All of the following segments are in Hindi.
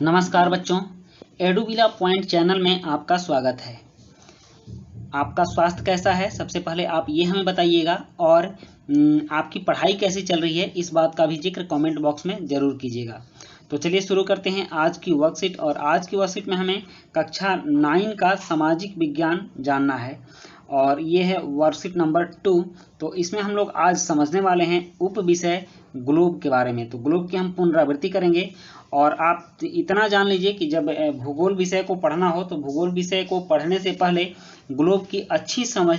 नमस्कार बच्चों, एडुविला पॉइंट चैनल में आपका स्वागत है। आपका स्वास्थ्य कैसा है, सबसे पहले आप ये हमें बताइएगा और आपकी पढ़ाई कैसी चल रही है, इस बात का भी जिक्र कमेंट बॉक्स में ज़रूर कीजिएगा। तो चलिए शुरू करते हैं आज की वर्कशीट। और आज की वर्कशीट में हमें कक्षा 9 का सामाजिक विज्ञान जानना है और ये है वर्कशीट नंबर 2। तो इसमें हम लोग आज समझने वाले हैं उप विषय ग्लोब के बारे में। तो ग्लोब की हम पुनरावृत्ति करेंगे और आप इतना जान लीजिए कि जब भूगोल विषय को पढ़ना हो तो भूगोल विषय को पढ़ने से पहले ग्लोब की अच्छी समझ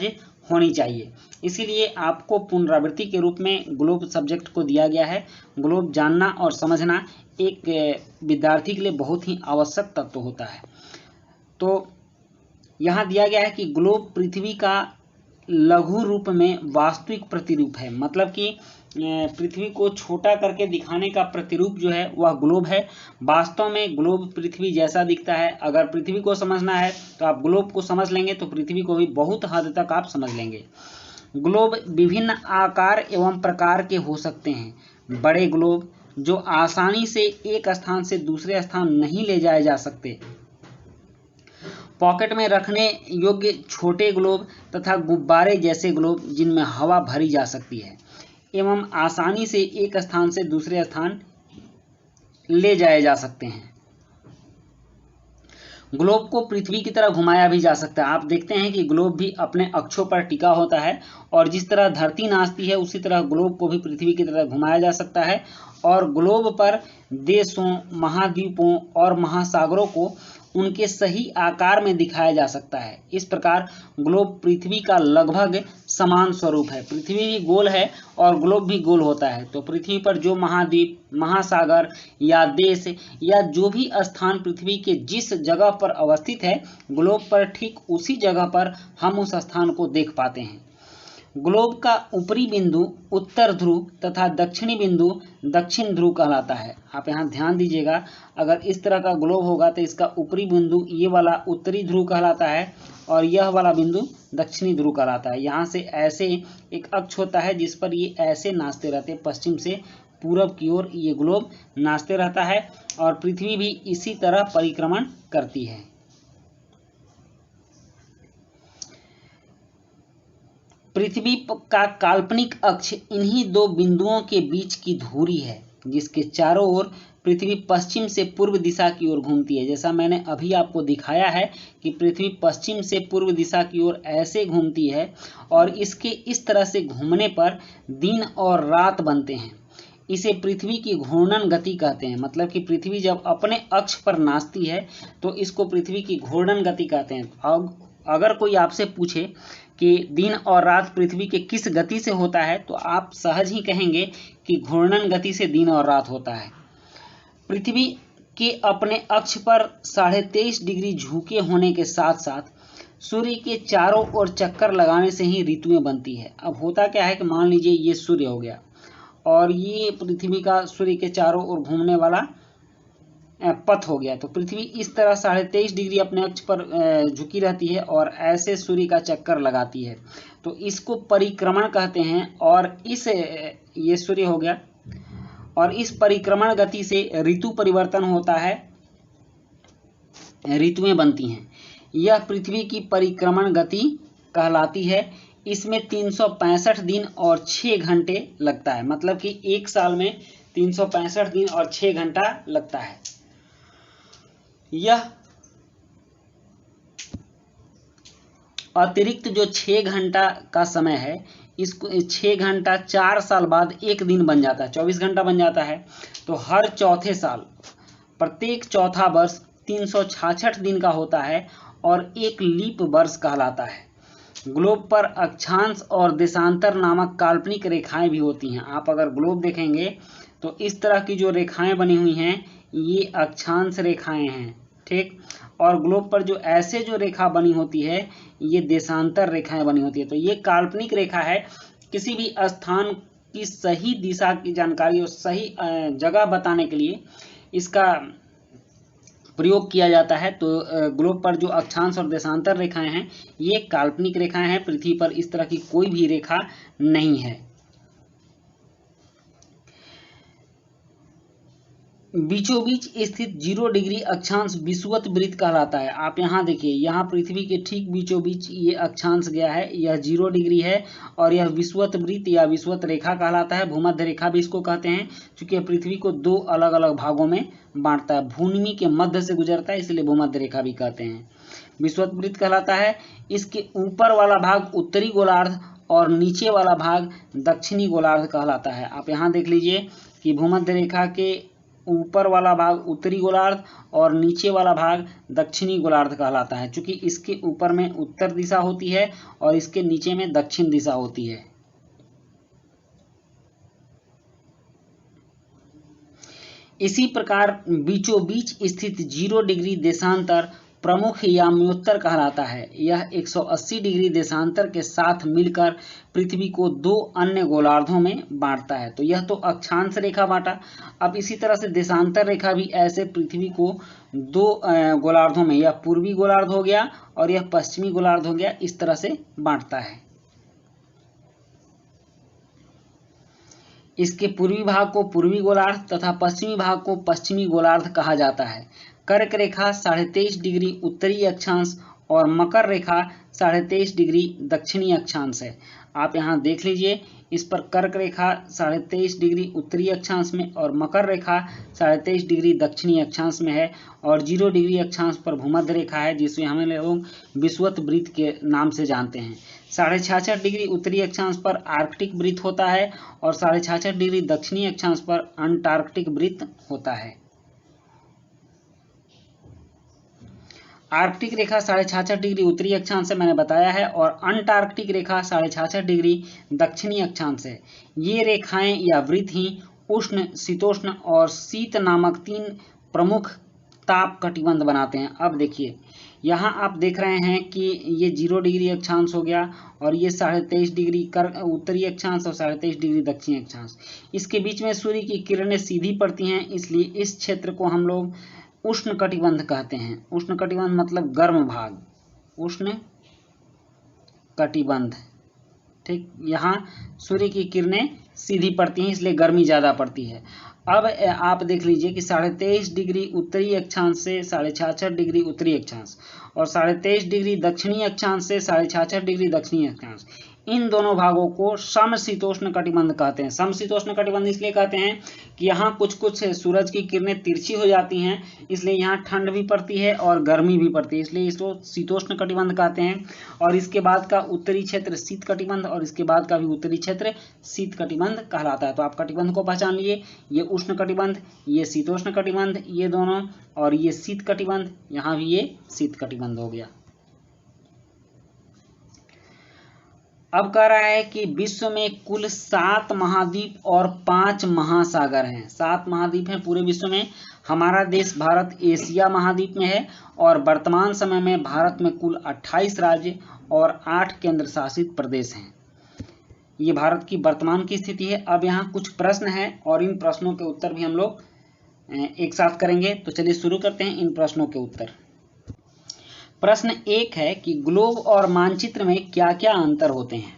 होनी चाहिए। इसीलिए आपको पुनरावृत्ति के रूप में ग्लोब सब्जेक्ट को दिया गया है। ग्लोब जानना और समझना एक विद्यार्थी के लिए बहुत ही आवश्यक तत्व होता है। तो यहाँ दिया गया है कि ग्लोब पृथ्वी का लघु रूप में वास्तविक प्रतिरूप है। मतलब कि पृथ्वी को छोटा करके दिखाने का प्रतिरूप जो है वह ग्लोब है। वास्तव में ग्लोब पृथ्वी जैसा दिखता है। अगर पृथ्वी को समझना है तो आप ग्लोब को समझ लेंगे तो पृथ्वी को भी बहुत हद तक आप समझ लेंगे। ग्लोब विभिन्न आकार एवं प्रकार के हो सकते हैं। बड़े ग्लोब जो आसानी से एक स्थान से दूसरे स्थान नहीं ले जाए जा सकते, पॉकेट में रखने योग्य छोटे ग्लोब तथा गुब्बारे जैसे ग्लोब जिनमें हवा भरी जा सकती है एवं आसानी से एक स्थान से दूसरे स्थान ले जाए जा सकते हैं। ग्लोब को पृथ्वी की तरह घुमाया भी जा सकता है। आप देखते हैं कि ग्लोब भी अपने अक्षों पर टिका होता है और जिस तरह धरती नाचती है उसी तरह ग्लोब को भी पृथ्वी की तरह घुमाया जा सकता है और ग्लोब पर देशों, महाद्वीपों और महासागरों को उनके सही आकार में दिखाया जा सकता है। इस प्रकार ग्लोब पृथ्वी का लगभग समान स्वरूप है। पृथ्वी भी गोल है और ग्लोब भी गोल होता है। तो पृथ्वी पर जो महाद्वीप, महासागर या देश या जो भी स्थान पृथ्वी के जिस जगह पर अवस्थित है, ग्लोब पर ठीक उसी जगह पर हम उस स्थान को देख पाते हैं। ग्लोब का ऊपरी बिंदु उत्तर ध्रुव तथा दक्षिणी बिंदु दक्षिण ध्रुव कहलाता है। आप यहाँ ध्यान दीजिएगा, अगर इस तरह का ग्लोब होगा तो इसका ऊपरी बिंदु ये वाला उत्तरी ध्रुव कहलाता है और यह वाला बिंदु दक्षिणी ध्रुव कहलाता है। यहाँ से ऐसे एक अक्ष होता है जिस पर ये ऐसे नाचते रहते हैं, पश्चिम से पूरब की ओर ये ग्लोब नाचते रहता है और पृथ्वी भी इसी तरह परिक्रमण करती है। पृथ्वी का काल्पनिक अक्ष इन्हीं दो बिंदुओं के बीच की धुरी है जिसके चारों ओर पृथ्वी पश्चिम से पूर्व दिशा की ओर घूमती है। जैसा मैंने अभी आपको दिखाया है कि पृथ्वी पश्चिम से पूर्व दिशा की ओर ऐसे घूमती है और इसके इस तरह से घूमने पर दिन और रात बनते हैं। इसे पृथ्वी की घूर्णन गति कहते हैं। मतलब कि पृथ्वी जब अपने अक्ष पर नाचती है तो इसको पृथ्वी की घूर्णन गति कहते हैं। अब अगर कोई आपसे पूछे कि दिन और रात पृथ्वी के किस गति से होता है तो आप सहज ही कहेंगे कि घूर्णन गति से दिन और रात होता है। पृथ्वी के अपने अक्ष पर 23.5 डिग्री झुके होने के साथ साथ सूर्य के चारों ओर चक्कर लगाने से ही ऋतुएं बनती है। अब होता क्या है कि मान लीजिए ये सूर्य हो गया और ये पृथ्वी का सूर्य के चारों ओर घूमने वाला पथ हो गया। तो पृथ्वी इस तरह 23.5 डिग्री अपने अक्ष पर झुकी रहती है और ऐसे सूर्य का चक्कर लगाती है, तो इसको परिक्रमण कहते हैं। और इस ये सूर्य हो गया और इस परिक्रमण गति से ऋतु परिवर्तन होता है, ऋतुएं बनती हैं। यह पृथ्वी की परिक्रमण गति कहलाती है। इसमें 365 दिन और 6 घंटे लगता है। मतलब कि एक साल में 365 दिन और 6 घंटा लगता है। यह अतिरिक्त जो 6 घंटा का समय है, इसको 6 घंटा 4 साल बाद एक दिन बन जाता है, 24 घंटा बन जाता है। तो हर चौथे साल प्रत्येक चौथा वर्ष 366 दिन का होता है और एक लीप वर्ष कहलाता है। ग्लोब पर अक्षांश और देशांतर नामक काल्पनिक रेखाएं भी होती हैं। आप अगर ग्लोब देखेंगे तो इस तरह की जो रेखाएं बनी हुई हैं ये अक्षांश रेखाएं हैं, ठीक। और ग्लोब पर जो ऐसे जो रेखा बनी होती है ये देशांतर रेखाएं बनी होती है। तो ये काल्पनिक रेखा है। किसी भी स्थान की सही दिशा की जानकारी और सही जगह बताने के लिए इसका प्रयोग किया जाता है। तो ग्लोब पर जो अक्षांश और देशांतर रेखाएं हैं ये काल्पनिक रेखाएं हैं। पृथ्वी पर इस तरह की कोई भी रेखा नहीं है। बीचों बीच स्थित 0 डिग्री अक्षांश विषुवत वृत्त कहलाता है। आप यहाँ देखिए, यहाँ पृथ्वी के ठीक बीचों बीच ये अक्षांश गया है, यह 0 डिग्री है और यह विषुवत वृत्त या विषुवत रेखा कहलाता है। भूमध्य रेखा भी इसको कहते हैं, क्योंकि पृथ्वी को 2 अलग अलग भागों में बांटता है। भूमि के मध्य से गुजरता है, इसलिए भूमध्य रेखा भी कहते हैं, विषुवत वृत्त कहलाता है। इसके ऊपर वाला भाग उत्तरी गोलार्ध और नीचे वाला भाग दक्षिणी गोलार्ध कहलाता है। आप यहाँ देख लीजिए कि भूमध्य रेखा के ऊपर वाला भाग उत्तरी गोलार्ध और नीचे वाला भाग दक्षिणी गोलार्ध कहलाता है, क्योंकि इसके ऊपर में उत्तर दिशा होती है और इसके नीचे में दक्षिण दिशा होती है। इसी प्रकार बीचों बीच स्थित 0 डिग्री देशांतर प्रमुख याम्योत्तर कहलाता है। यह 180 डिग्री देशांतर के साथ मिलकर पृथ्वी को 2 अन्य गोलार्धों में बांटता है। तो यह तो अक्षांश रेखा बांटा। अब इसी तरह से देशांतर रेखा भी ऐसे पृथ्वी को 2 गोलार्धों में, यह पूर्वी गोलार्ध हो गया और यह पश्चिमी गोलार्ध हो गया, इस तरह से बांटता है। इसके पूर्वी भाग को पूर्वी गोलार्ध तथा पश्चिमी भाग को पश्चिमी गोलार्ध कहा जाता है। कर्क रेखा 23.5 डिग्री उत्तरी अक्षांश और मकर रेखा 23.5 डिग्री दक्षिणी अक्षांश है। आप यहाँ देख लीजिए, इस पर कर्क रेखा 23.5 डिग्री उत्तरी अक्षांश में और मकर रेखा 23.5 डिग्री दक्षिणी अक्षांश में है, और 0 डिग्री अक्षांश पर भूमध्य रेखा है, जिसमें हमें लोग विषुवत वृत्त के नाम से जानते हैं। 66.5 डिग्री उत्तरी अक्षांश पर आर्कटिक वृत्त होता है और 66.5 डिग्री दक्षिणी अक्षांश पर अंटार्कटिक वृत्त होता है। आर्कटिक रेखा 66.5 डिग्री उत्तरी अक्षांश से मैंने बताया है, और अंटार्कटिक रेखा 66.5 डिग्री दक्षिणी अक्षांश है। ये रेखाएं या वृत्त ही उष्ण, शीतोष्ण और शीत नामक 3 प्रमुख ताप कटिबंध बनाते हैं। अब देखिए, यहाँ आप देख रहे हैं कि ये 0 डिग्री अक्षांश हो गया और ये 23.5 डिग्री उत्तरी अक्षांश और 23.5 डिग्री दक्षिणी अक्षांश। इसके बीच में सूर्य की किरणें सीधी पड़ती हैं, इसलिए इस क्षेत्र को हम लोग उष्ण कटिबंध कहते हैं। उष्ण कटिबंध मतलब गर्म भाग, उष्ण कटिबंध। ठीक, यहाँ सूर्य की किरणें सीधी पड़ती हैं, इसलिए गर्मी ज़्यादा पड़ती है। अब आप देख लीजिए कि 23.5 डिग्री उत्तरी अक्षांश से 66.5 डिग्री उत्तरी अक्षांश और 23.5 डिग्री दक्षिणी अक्षांश से 66.5 डिग्री दक्षिणी अक्षांश, इन दोनों भागों को समशीतोष्ण कटिबंध कहते हैं। समशीतोष्ण कटिबंध इसलिए कहते हैं कि यहाँ कुछ कुछ सूरज की किरणें तिरछी हो जाती हैं, इसलिए यहाँ ठंड भी पड़ती है और गर्मी भी पड़ती है, इसलिए इसको शीतोष्ण कटिबंध कहते हैं। और इसके बाद का उत्तरी क्षेत्र शीत कटिबंध और इसके बाद का भी उत्तरी क्षेत्र शीत कटिबंध कहलाता है। तो आप कटिबंध को पहचान लिए, ये उष्ण कटिबंध, ये शीतोष्ण कटिबंध, ये दोनों, और ये शीत कटिबंध, यहाँ भी ये शीत कटिबंध हो गया। अब कह रहा है कि विश्व में कुल 7 महाद्वीप और 5 महासागर हैं। 7 महाद्वीप हैं पूरे विश्व में। हमारा देश भारत एशिया महाद्वीप में है और वर्तमान समय में भारत में कुल 28 राज्य और 8 केंद्र शासित प्रदेश हैं। ये भारत की वर्तमान की स्थिति है। अब यहाँ कुछ प्रश्न हैं और इन प्रश्नों के उत्तर भी हम लोग एक साथ करेंगे। तो चलिए शुरू करते हैं इन प्रश्नों के उत्तर। प्रश्न 1 है कि ग्लोब और मानचित्र में क्या क्या अंतर होते हैं।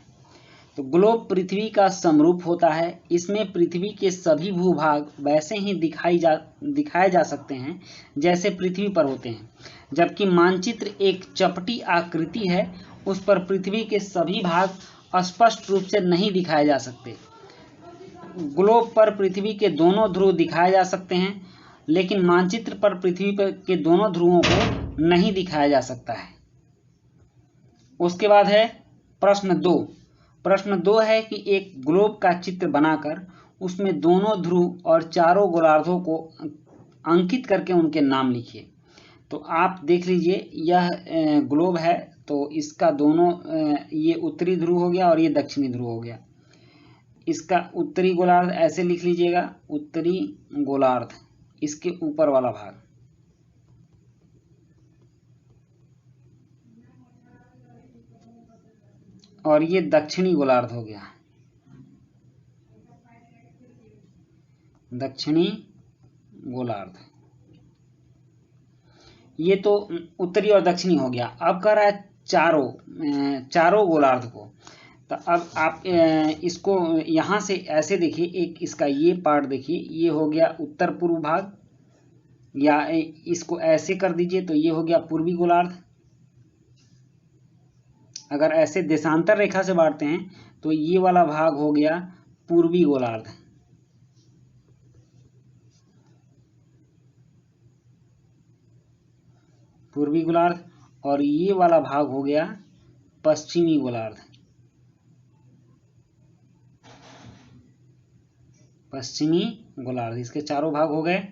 तो ग्लोब पृथ्वी का समरूप होता है। इसमें पृथ्वी के सभी भूभाग वैसे ही दिखाए जा सकते हैं जैसे पृथ्वी पर होते हैं, जबकि मानचित्र एक चपटी आकृति है, उस पर पृथ्वी के सभी भाग स्पष्ट रूप से नहीं दिखाए जा सकते। ग्लोब पर पृथ्वी के दोनों ध्रुव दिखाए जा सकते हैं, लेकिन मानचित्र पर पृथ्वी के दोनों ध्रुवों को नहीं दिखाया जा सकता है। उसके बाद है प्रश्न 2। प्रश्न 2 है कि एक ग्लोब का चित्र बनाकर उसमें दोनों ध्रुव और चारों गोलार्धों को अंकित करके उनके नाम लिखिए। तो आप देख लीजिए, यह ग्लोब है, तो इसका दोनों, ये उत्तरी ध्रुव हो गया और ये दक्षिणी ध्रुव हो गया। इसका उत्तरी गोलार्ध ऐसे लिख लीजिएगा, उत्तरी गोलार्ध, इसके ऊपर वाला भाग, और ये दक्षिणी गोलार्ध हो गया, दक्षिणी गोलार्ध। ये तो उत्तरी और दक्षिणी हो गया। अब कह रहा है चारों गोलार्ध को। तो अब आप इसको यहाँ से ऐसे देखिए, एक इसका ये पार्ट देखिए, ये हो गया उत्तर पूर्व भाग, या इसको ऐसे कर दीजिए तो ये हो गया पूर्वी गोलार्ध। अगर ऐसे देशांतर रेखा से बांटते हैं तो ये वाला भाग हो गया पूर्वी गोलार्ध। पूर्वी गोलार्ध। और ये वाला भाग हो गया पश्चिमी गोलार्ध। पश्चिमी गोलार्ध, इसके चारों भाग हो गए।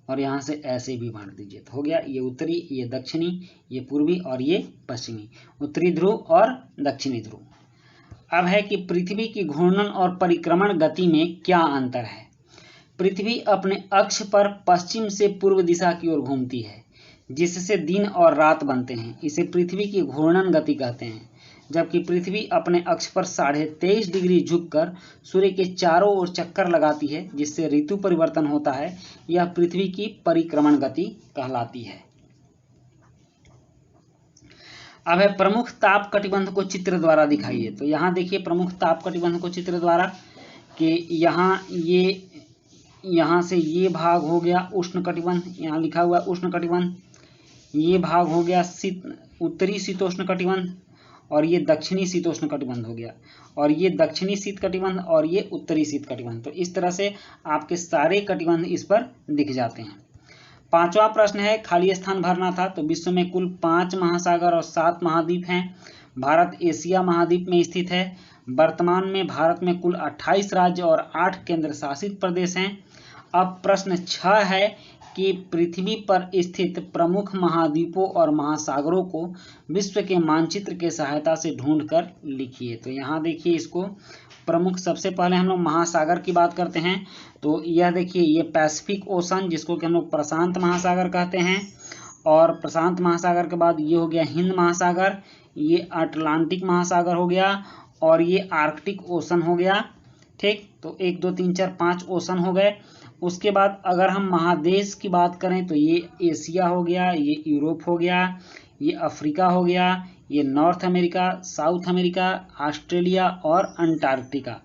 और यहां से ऐसे भी बांट दीजिए तो हो गया ये उत्तरी, ये दक्षिणी, ये पूर्वी और ये पश्चिमी, उत्तरी ध्रुव और दक्षिणी ध्रुव। अब है कि पृथ्वी की घूर्णन और परिक्रमण गति में क्या अंतर है। पृथ्वी अपने अक्ष पर पश्चिम से पूर्व दिशा की ओर घूमती है, जिससे दिन और रात बनते हैं। इसे पृथ्वी की घूर्णन गति कहते हैं। जबकि पृथ्वी अपने अक्ष पर 23.5 डिग्री झुककर सूर्य के चारों ओर चक्कर लगाती है, जिससे ऋतु परिवर्तन होता है। यह पृथ्वी की परिक्रमण गति कहलाती है। अब है प्रमुख ताप कटिबंध को चित्र द्वारा दिखाइए। तो यहाँ देखिए प्रमुख ताप कटिबंध को चित्र द्वारा कि यहाँ से ये भाग हो गया उष्ण कटिबंध, यहाँ लिखा हुआ है उष्ण कटिबंध। ये भाग हो गया उत्तरी शीतोष्ण कटिबंध और ये दक्षिणी शीतोष्ण कटिबंध हो गया। और ये दक्षिणी शीत कटिबंध और ये उत्तरी शीत कटिबंध। तो इस तरह से आपके सारे कटिबंध इस पर दिख जाते हैं। पांचवा प्रश्न है, खाली स्थान भरना था। तो विश्व में कुल 5 महासागर और 7 महाद्वीप हैं। भारत एशिया महाद्वीप में स्थित है। वर्तमान में भारत में कुल 28 राज्य और 8 केंद्र शासित प्रदेश हैं। अब प्रश्न 6 है कि पृथ्वी पर स्थित प्रमुख महाद्वीपों और महासागरों को विश्व के मानचित्र के सहायता से ढूंढकर लिखिए। तो यहाँ देखिए इसको प्रमुख, सबसे पहले हम लोग महासागर की बात करते हैं। तो यह देखिए ये पैसिफिक ओशन, जिसको कि हम लोग प्रशांत महासागर कहते हैं। और प्रशांत महासागर के बाद ये हो गया हिंद महासागर, ये अटलांटिक महासागर हो गया और ये आर्कटिक ओशन हो गया। ठीक, तो 1 2 3 4 5 ओशन हो गए। उसके बाद अगर हम महादेश की बात करें तो ये एशिया हो गया, ये यूरोप हो गया, ये अफ्रीका हो गया, ये north America, south America, Australia और अंटार्कटिका।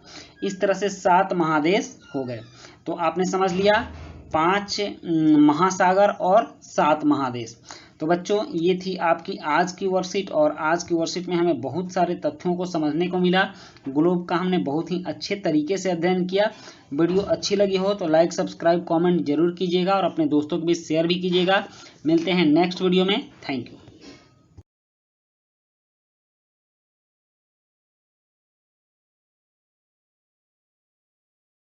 इस तरह से 7 महादेश हो गए। तो आपने समझ लिया 5 महासागर और 7 महादेश। तो बच्चों ये थी आपकी आज की वर्कशीट। और आज की वर्कशीट में हमें बहुत सारे तथ्यों को समझने को मिला। ग्लोब का हमने बहुत ही अच्छे तरीके से अध्ययन किया। वीडियो अच्छी लगी हो तो लाइक, सब्सक्राइब, कमेंट जरूर कीजिएगा और अपने दोस्तों के बीच शेयर भी कीजिएगा। मिलते हैं नेक्स्ट वीडियो में। Thank you.